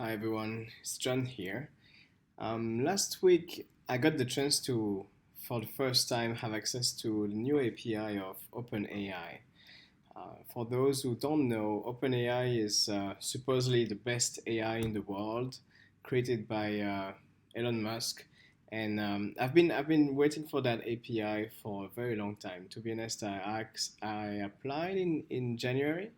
Hi everyone, it's John here. Last week I got the chance to, for the first time, have access to the new API of OpenAI. For those who don't know, OpenAI is supposedly the best AI in the world, created by Elon Musk, and I've been waiting for that API for a very long time. To be honest, I applied in January,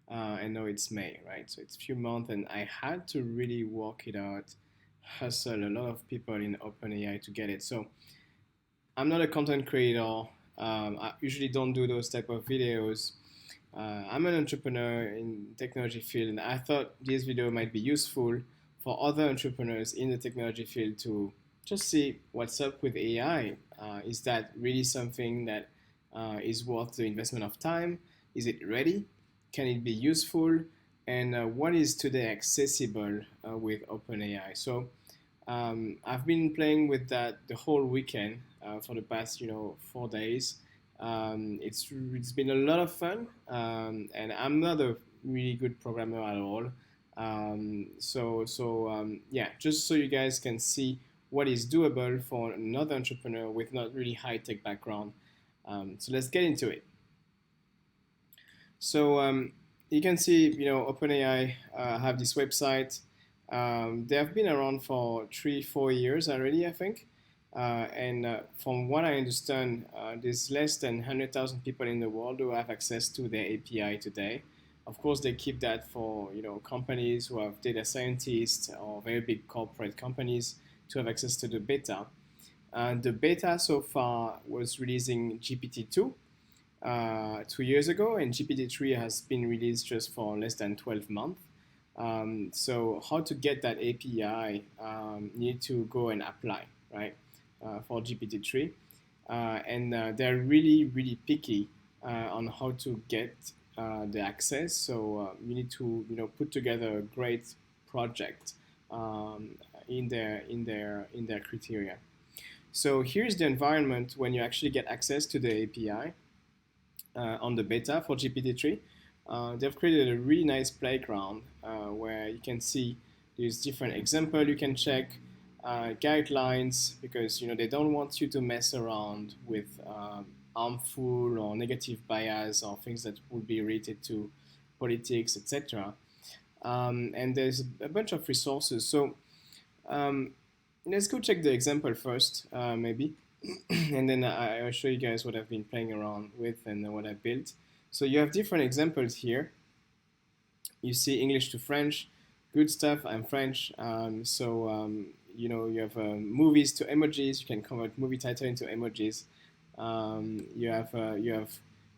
and now it's May, right? So it's a few months, and I had to really work it out, hustle a lot of people in OpenAI to get it. So I'm not a content creator. I usually don't do those type of videos. I'm an entrepreneur in technology field, and I thought this video might be useful for other entrepreneurs in the technology field to just see what's up with AI. Is that really something that is worth the investment of time? Is it ready? Can it be useful? And what is today accessible with OpenAI? So I've been playing with that the whole weekend for the past 4 days. It's been a lot of fun, and I'm not a really good programmer at all. Yeah, just so you guys can see what is doable for another entrepreneur with not really high tech background. So let's get into it. So you can see, OpenAI have this website. They have been around for 3, 4 years already, I think. And from what I understand, there's less than 100,000 people in the world who have access to their API today. Of course, they keep that for companies who have data scientists or very big corporate companies to have access to the beta. The beta so far was releasing GPT-2 2 years ago, and GPT-3 has been released just for less than 12 months. So how to get that API, you need to go and apply, right, for GPT-3. And they're really, really picky on how to get the access. So you need to, put together a great project in their criteria. So here's the environment when you actually get access to the API on the beta for GPT-3. They've created a really nice playground where you can see there's different examples you can check, guidelines, because they don't want you to mess around with harmful or negative bias or things that would be related to politics, etc. And there's a bunch of resources. So um, let's go check the example first, maybe. And then I'll show you guys what I've been playing around with and what I built. So you have different examples here. You see English to French, good stuff. I'm French, you have movies to emojis. You can convert movie title into emojis. You have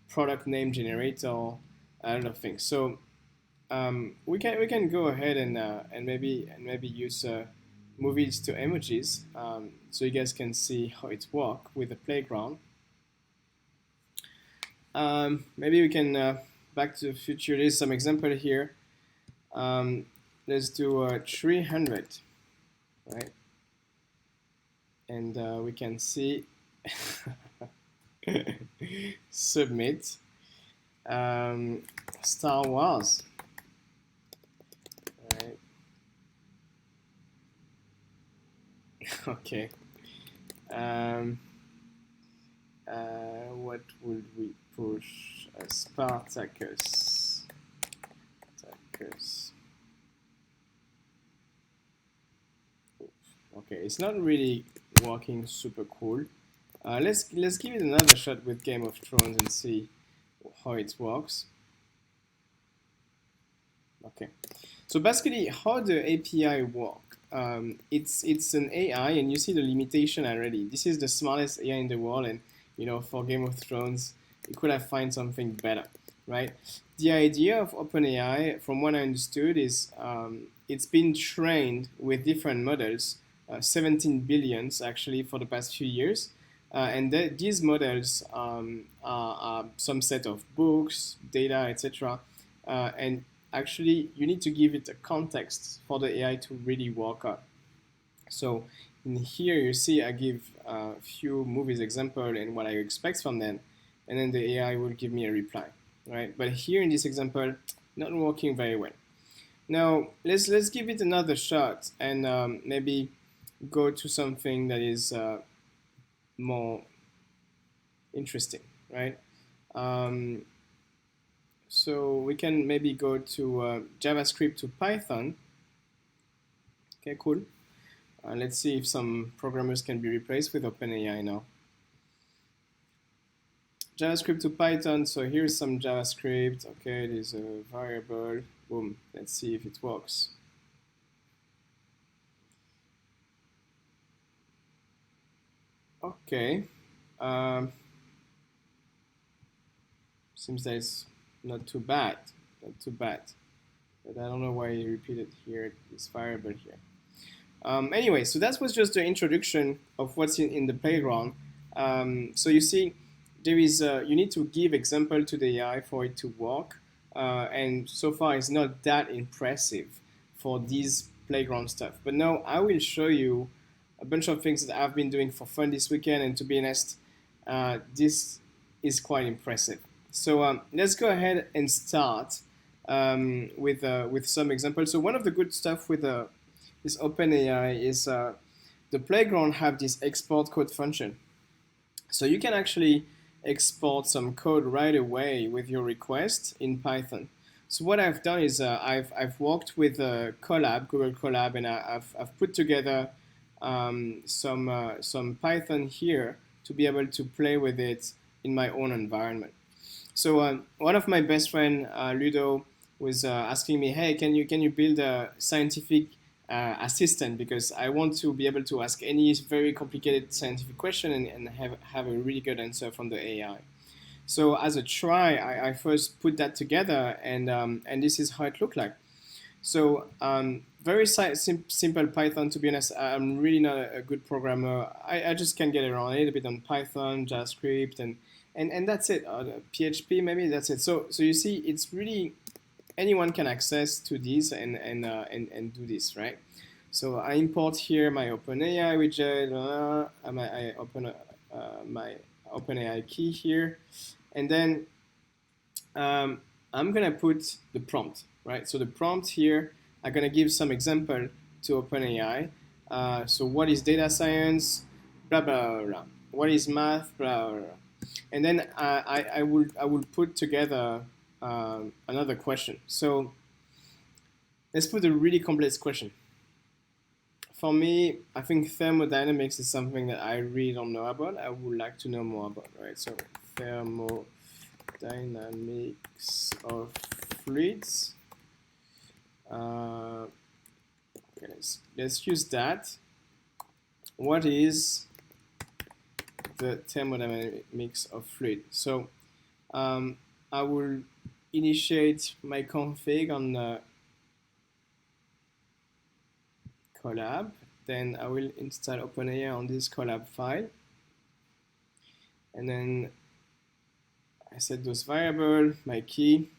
product name generator, a lot of things. So we can go ahead and maybe use movies to emojis, so you guys can see how it works with the playground. Maybe we can Back to the Future. There's some example here. Let's do 300, right? And we can see submit. Star Wars, right? Okay. What would we push? Spartacus. Spartacus. Okay, it's not really working super cool. Let's give it another shot with Game of Thrones and see how it works. Okay, so basically, how the API work? It's an AI, and you see the limitation already. This is the smartest AI in the world, and for Game of Thrones, you could have found something better, right? The idea of OpenAI, from what I understood, is it's been trained with different models, 17 billions actually for the past few years. And these models are some set of books, data, etc. And actually, you need to give it a context for the AI to really work out. So in here, you see I give a few movies example and what I expect from them, and then the AI will give me a reply, right? But here in this example, not working very well. Now let's give it another shot and maybe go to something that is more interesting, right? Um, so we can maybe go to JavaScript to Python. Okay, cool. Let's see if some programmers can be replaced with OpenAI now. JavaScript to Python. So here's some JavaScript. Okay, it is a variable. Boom. Let's see if it works. Okay. Um, Seems that it's not too bad. Not too bad. But I don't know why you repeated here this variable here. Anyway, so that was just the introduction of what's in the playground. So you see, there is you need to give example to the AI for it to work, and so far it's not that impressive for these playground stuff. But now I will show you a bunch of things that I've been doing for fun this weekend, and to be honest, this is quite impressive. So let's go ahead and start with some examples. So one of the good stuff with this OpenAI is the playground have this export code function. So you can actually export some code right away with your request in Python. So what I've done is I've worked with Colab, Google Colab, and I've put together some Python here to be able to play with it in my own environment. So one of my best friend, Ludo, was asking me, "Hey, can you build a scientific assistant? Because I want to be able to ask any very complicated scientific question and have a really good answer from the AI." So as a try, I first put that together, and this is how it looked like. So very simple Python. To be honest, I'm really not a good programmer. I just can get around a little bit on Python, JavaScript, and that's it. PHP maybe that's it. So you see, it's really anyone can access to this and do this, right? So I import here my OpenAI widget. I open my OpenAI key here, and then I'm gonna put the prompt, right? So the prompt here, I'm gonna give some example to OpenAI. So what is data science? Blah blah blah. What is math? Blah blah blah. And then I will put together another question. So let's put a really complex question. For me, I think thermodynamics is something that I really don't know about. I would like to know more about, right? So thermodynamics of fluids. Okay, let's use that. What is the thermodynamics of fluid? So I will initiate my config on Colab. Then I will install OpenAI on this Colab file. And then I set those variables, my key,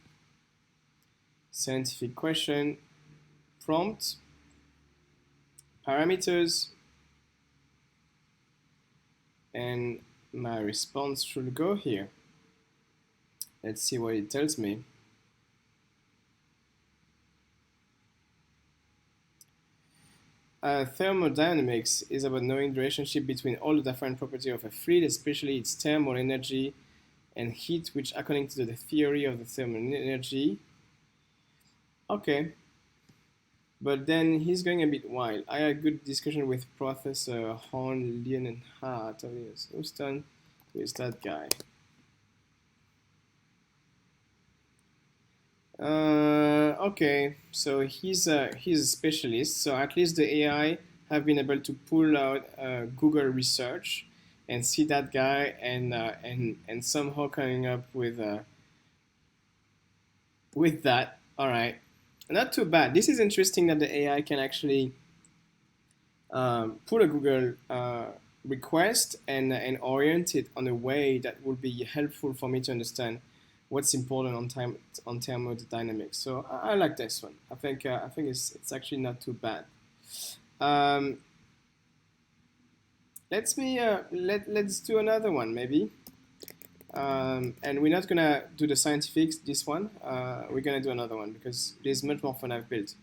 scientific question, prompt, parameters, and my response should go here. Let's see what it tells me. Thermodynamics is about knowing the relationship between all the different properties of a fluid, especially its thermal energy and heat, which according to the theory of the thermal energy. Okay. But then he's going a bit wild. I had a good discussion with Professor Horn, Leon, and Hart of Houston. Who is that guy? Okay, so he's a specialist. So at least the AI have been able to pull out Google research and see that guy and somehow coming up with that. All right, not too bad. This is interesting that the AI can actually put a Google request and orient it on a way that will be helpful for me to understand what's important on thermodynamics. So I like this one. I think it's actually not too bad. Um, let's do another one maybe. And we're not gonna do the scientific this one. We're gonna do another one because it is much more fun I've built.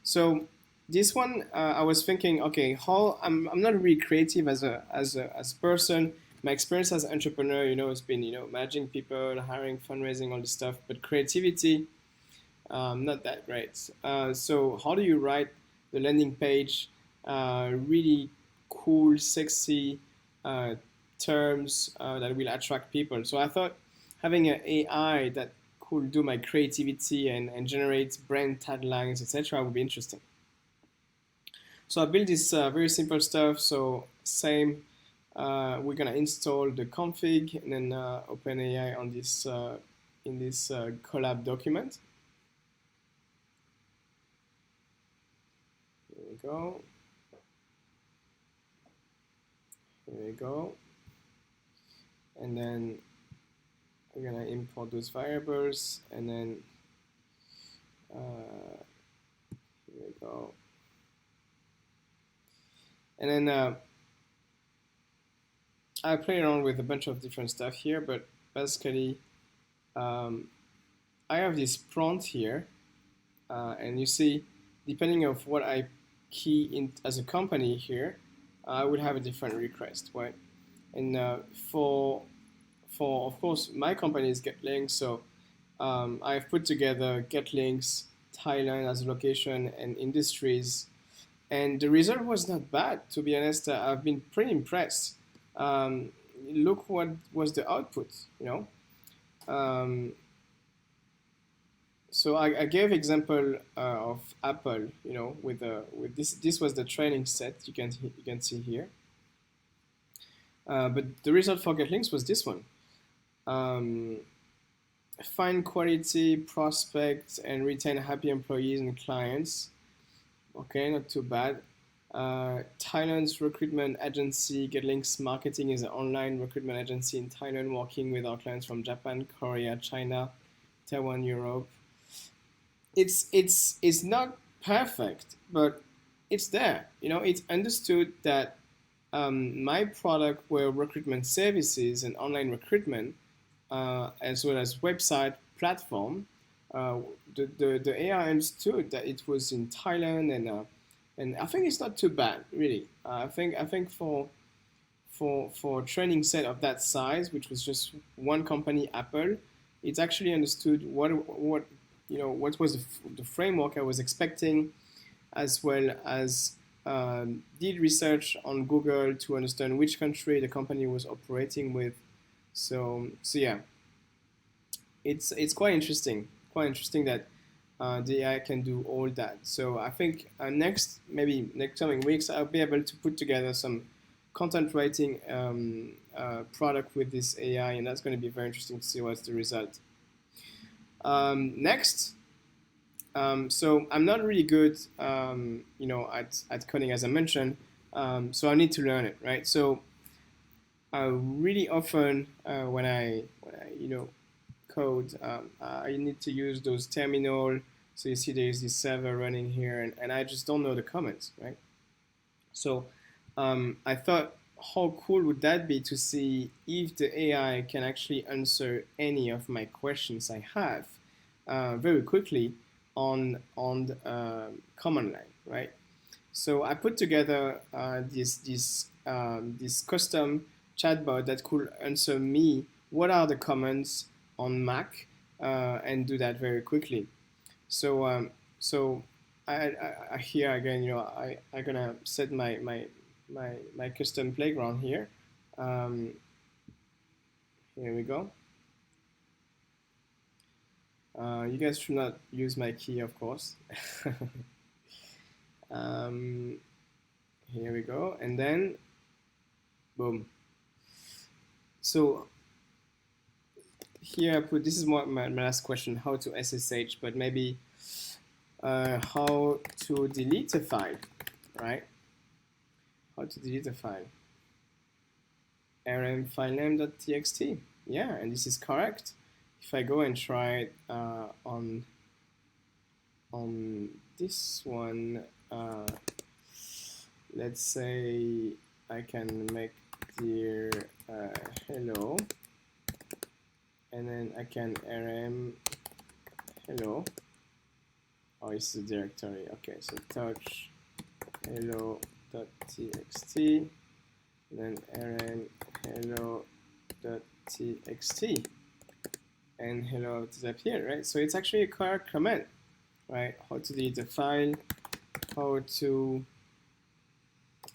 So this one, I was thinking, okay, how I'm not really creative as a person. My experience as an entrepreneur, has been managing people, hiring, fundraising, all this stuff. But creativity, not that great. So how do you write the landing page? Really cool, sexy terms that will attract people. So I thought having an AI that could do my creativity and generate brand taglines, etc., would be interesting. So I built this very simple stuff. So same, we're gonna install the config and then open AI on this in this collab document. Here we go. Here we go. And then we're gonna import those variables, and then here we go. And then I play around with a bunch of different stuff here, but basically I have this prompt here, and you see, depending of what I key in as a company here, I would have a different request, right? And for of course my company is GetLinks, so I've put together GetLinks, Thailand as a location, and industries, and the result was not bad, to be honest. I've been pretty impressed. Look what was the output, Um, so I gave example of Apple, with this. This was the training set you can see here. But the result for GetLinks was this one. Find quality prospects and retain happy employees and clients. Okay, not too bad. Thailand's recruitment agency, GetLinks Marketing, is an online recruitment agency in Thailand, working with our clients from Japan, Korea, China, Taiwan, Europe. It's not perfect, but it's there. It's understood that my product were recruitment services and online recruitment, as well as website platform. Uh, the AI understood that it was in Thailand, and I think it's not too bad, really. I think for a training set of that size, which was just one company, Apple, it's actually understood what was the framework I was expecting, as well as did research on Google to understand which country the company was operating with. So yeah, it's quite interesting. Quite interesting that the AI can do all that. So I think maybe next coming weeks, I'll be able to put together some content writing product with this AI, and that's going to be very interesting to see what's the result. Next, so I'm not really good, at coding, as I mentioned. So I need to learn it, right? So really often when I code, I need to use those terminal. So you see there's this server running here, and I just don't know the comments, right? So I thought, how cool would that be to see if the AI can actually answer any of my questions I have very quickly on the command line, right? So I put together this custom chatbot that could answer me what are the commands on Mac, and do that very quickly. So I here again, I'm gonna set my custom playground here. Here we go. You guys should not use my key, of course. Here we go, and then boom. So here I put, this is my last question, how to SSH, but maybe how to delete a file, right? How to delete a file. rm filename.txt. Yeah, and this is correct. If I go and try it on this one, let's say I can make dear hello, and then I can rm hello. Oh, it's the directory. Okay, so touch hello.txt, then rm hello.txt, and hello disappeared, right? So it's actually a correct command, right? How to delete a file, how to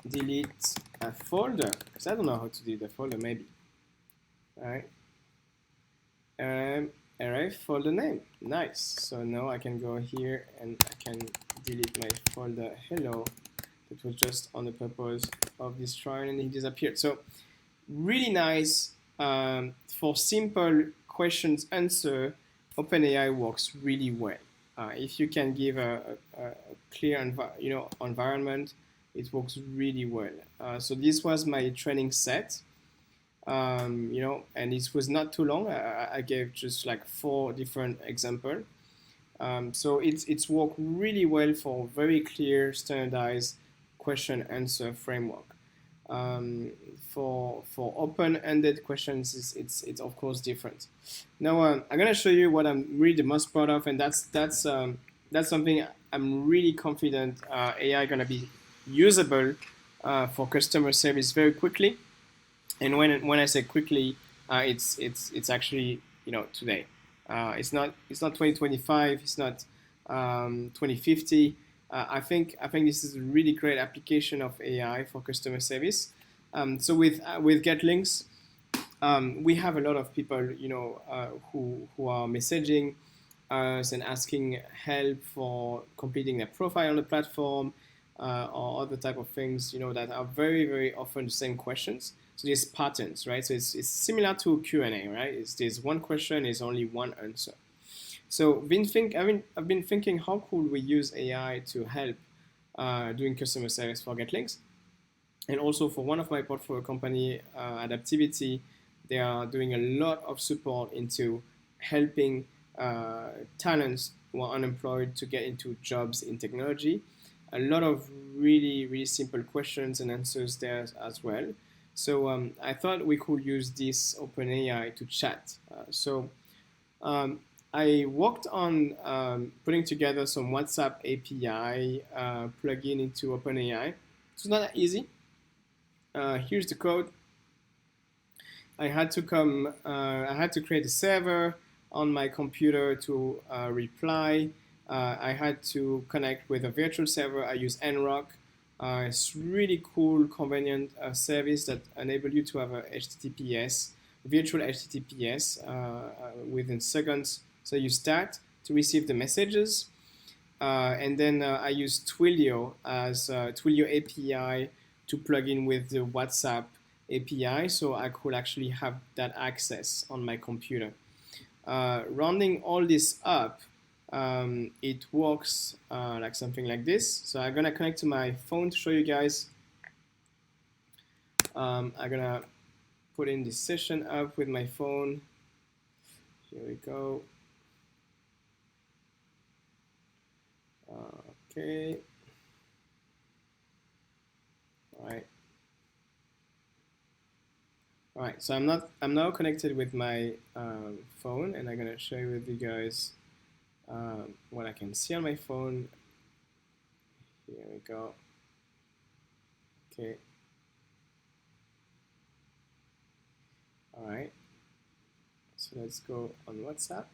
delete a folder, because I don't know how to delete a folder, maybe, right? Array folder name, nice. So now I can go here and I can delete my folder hello that was just on the purpose of destroying, and it disappeared. So really nice. For simple questions answer, OpenAI works really well. If you can give a clear environment, it works really well. So this was my training set. And it was not too long. I gave just like 4 different examples. So it's worked really well for very clear, standardized question answer framework. Um, for open-ended questions, it's of course different. Now I'm gonna show you what I'm really the most proud of, and that's something I'm really confident AI gonna be usable for customer service very quickly. And when I say quickly, it's actually today. It's not 2025. It's not 2050. I think this is a really great application of AI for customer service. So with GetLinks, we have a lot of people who are messaging us and asking help for completing their profile on the platform, or other type of things that are very very often the same questions. So there's patterns, right? So it's similar to Q&A, right? There's one question, is only one answer. So I've been thinking, how could we use AI to help doing customer service for GetLinks? And also for one of my portfolio company, Adaptivity, they are doing a lot of support into helping talents who are unemployed to get into jobs in technology. A lot of really, really simple questions and answers there as well. So I thought we could use this OpenAI to chat. Um, I worked on putting together some WhatsApp API plugin into OpenAI. It's not that easy. Here's the code. I had to create a server on my computer to reply. I had to connect with a virtual server. I use nrock. It's really cool, convenient service that enable you to have a HTTPS, virtual HTTPS within seconds. So you start to receive the messages, and then I use Twilio as Twilio API to plug in with the WhatsApp API, so I could actually have that access on my computer. Rounding all this up, it works like something like this. So I'm gonna connect to my phone to show you guys. I'm gonna put in this session up with my phone. Here we go. Okay. All right. All right. So I'm now connected with my phone, and I'm gonna share with you guys what I can see on my phone. Here we go. Okay. All right. So let's go on WhatsApp.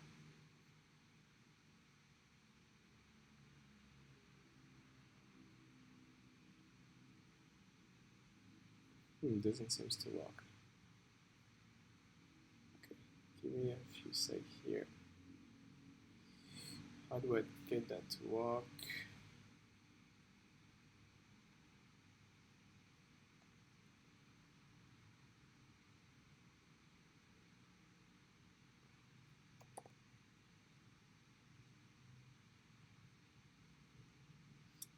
Doesn't seem to work. Okay, give me a few seconds here. How do I get that to work?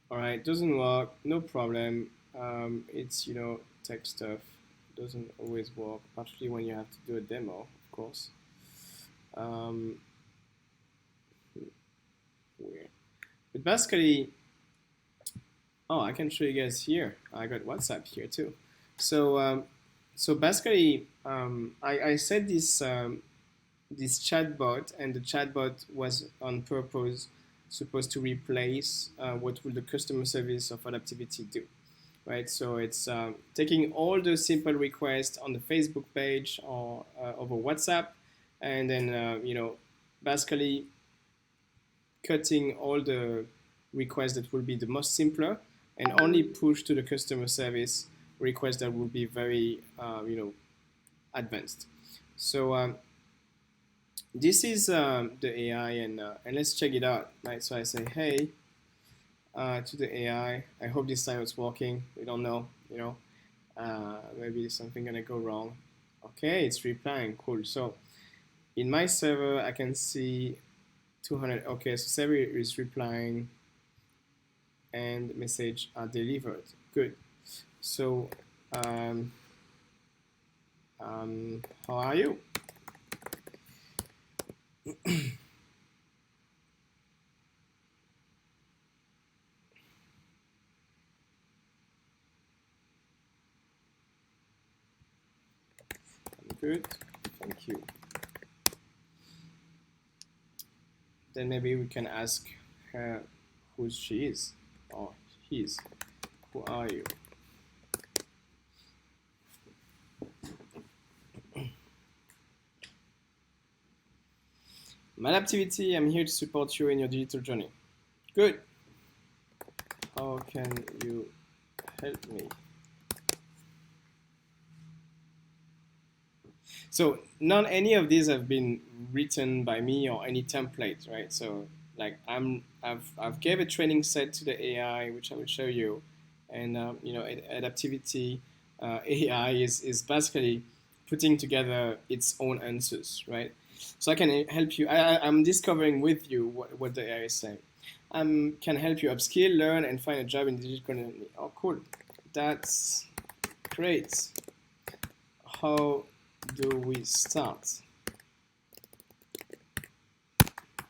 All right, doesn't work. No problem. It's tech stuff. Doesn't always work, particularly when you have to do a demo, of course. Um, Weird. But basically, oh, I can show you guys here. I got WhatsApp here too. So basically, I set this this chatbot, and the chatbot was on purpose supposed to replace what will the customer service of Adaptivity do, right? So it's taking all the simple requests on the Facebook page or over WhatsApp, and then basically cutting all the requests that will be the most simpler, and only push to the customer service requests that will be very advanced. So this is the AI, and let's check it out. Right, so I say hey to the AI. I hope this time it's working. We don't know, maybe something gonna go wrong. Okay, it's replying. Cool. So in my server, I can see 200. Okay, so server is replying, and message are delivered. Good. So how are you? I'm good. Thank you. Then maybe we can ask her who she is, or his. Who are you? Adaptivity, I'm here to support you in your digital journey. Good. How can you help me? So not any of these have been written by me or any template, right? So like I've gave a training set to the AI, which I will show you, and Adaptivity AI is basically putting together its own answers, right? So I can help you. I'm discovering with you what the AI is saying. Can help you upskill, learn, and find a job in the digital economy. Oh, cool. That's great. How do we start?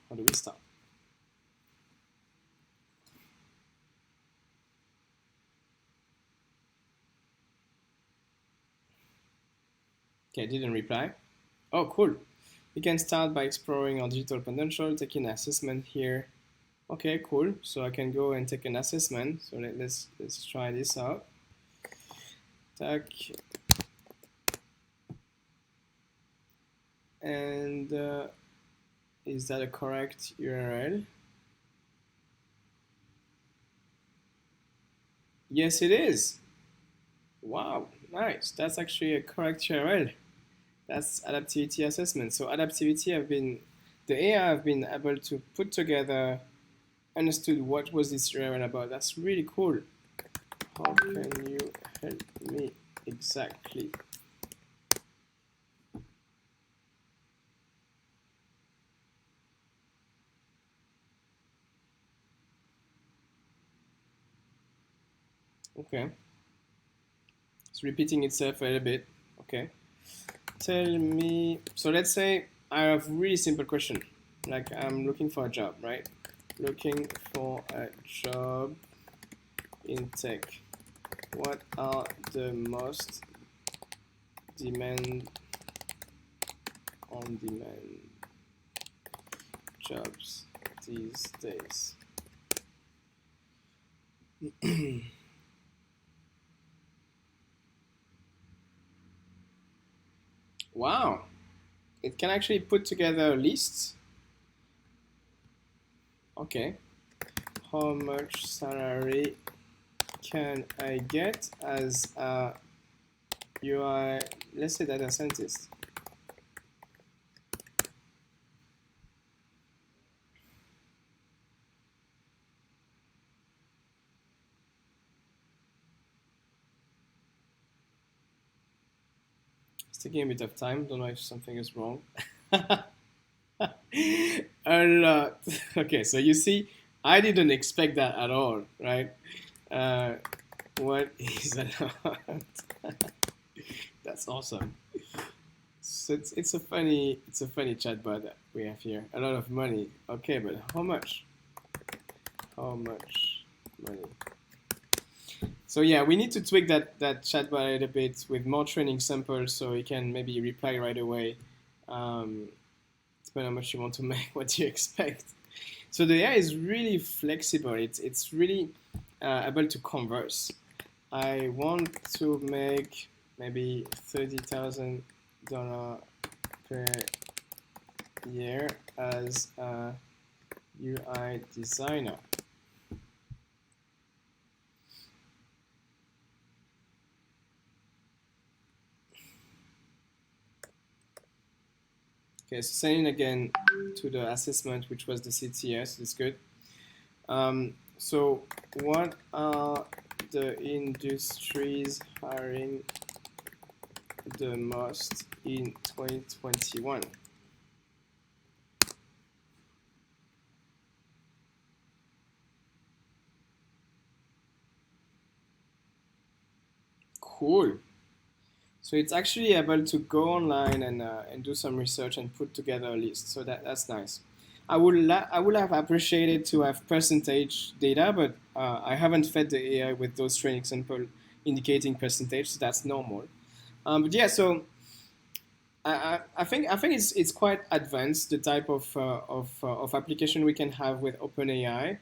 How do we start? Okay, didn't reply. Oh, cool. We can start by exploring our digital potential, taking an assessment here. Okay, cool. So I can go and take an assessment. So let's try this out. Tac. And is that a correct URL? Yes, it is. Wow, nice. That's actually a correct URL. That's adaptivity assessment. So adaptivity the AI have been able to put together, understood what was this URL about. That's really cool. How can you help me exactly? Okay. It's repeating itself a little bit. Okay. Tell me, so let's say I have a really simple question. Like I'm looking for a job, right? Looking for a job in tech. What are the most on-demand jobs these days? Wow, it can actually put together lists. Okay, how much salary can I get as a UI, let's say data scientist? It's taking a bit of time. Don't know if something is wrong. A lot. Okay, so you see, I didn't expect that at all, right? What is a lot? That's awesome. So it's a funny chatbot that we have here. A lot of money. Okay, but how much? How much money? So yeah, we need to tweak that chatbot a little bit with more training samples so it can maybe reply right away. depending on how much you want to make, what do you expect. So the AI is really flexible. It's really able to converse. I want to make maybe $30,000 per year as a UI designer. Okay, so sending again to the assessment, which was the CTS, that's good. So what are the industries hiring the most in 2021? Cool. So it's actually able to go online and do some research and put together a list. So that's nice. I would have appreciated to have percentage data, but I haven't fed the AI with those training sample indicating percentage, so that's normal. But yeah, so I think it's quite advanced the type of application we can have with OpenAI.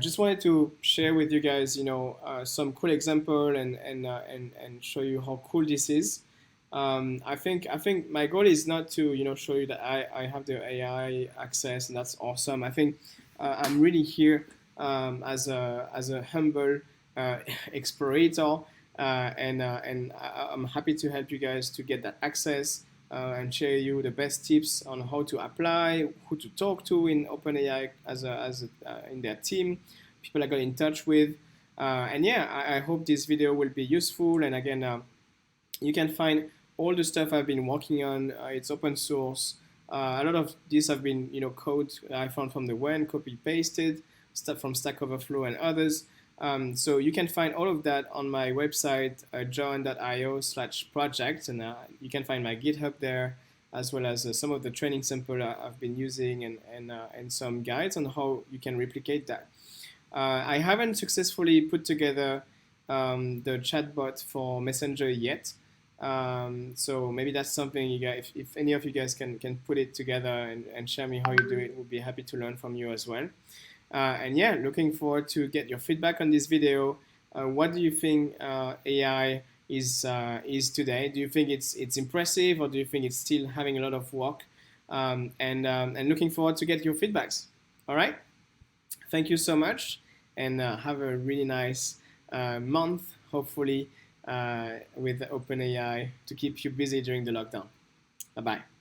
Just wanted to share with you guys, some cool example and show you how cool this is. I think my goal is not to show you that I have the AI access and that's awesome. I think I'm really here as a humble explorator, and I'm happy to help you guys to get that access and share you the best tips on how to apply, who to talk to in OpenAI in their team, people I got in touch with, and yeah, I hope this video will be useful. And again, you can find all the stuff I've been working on. It's open source. A lot of these have been code I found from the web, copy pasted stuff from Stack Overflow and others. So you can find all of that on my website, john.io/project, and you can find my GitHub there, as well as some of the training sample I've been using and some guides on how you can replicate that. I haven't successfully put together the chatbot for Messenger yet. So maybe that's something you guys, if any of you guys can put it together and share me how you do it, we'll be happy to learn from you as well. And yeah, looking forward to get your feedback on this video. What do you think AI is today? Do you think it's impressive, or do you think it's still having a lot of work? And looking forward to get your feedbacks. All right. Thank you so much, and have a really nice month, hopefully, with OpenAI to keep you busy during the lockdown. Bye-bye.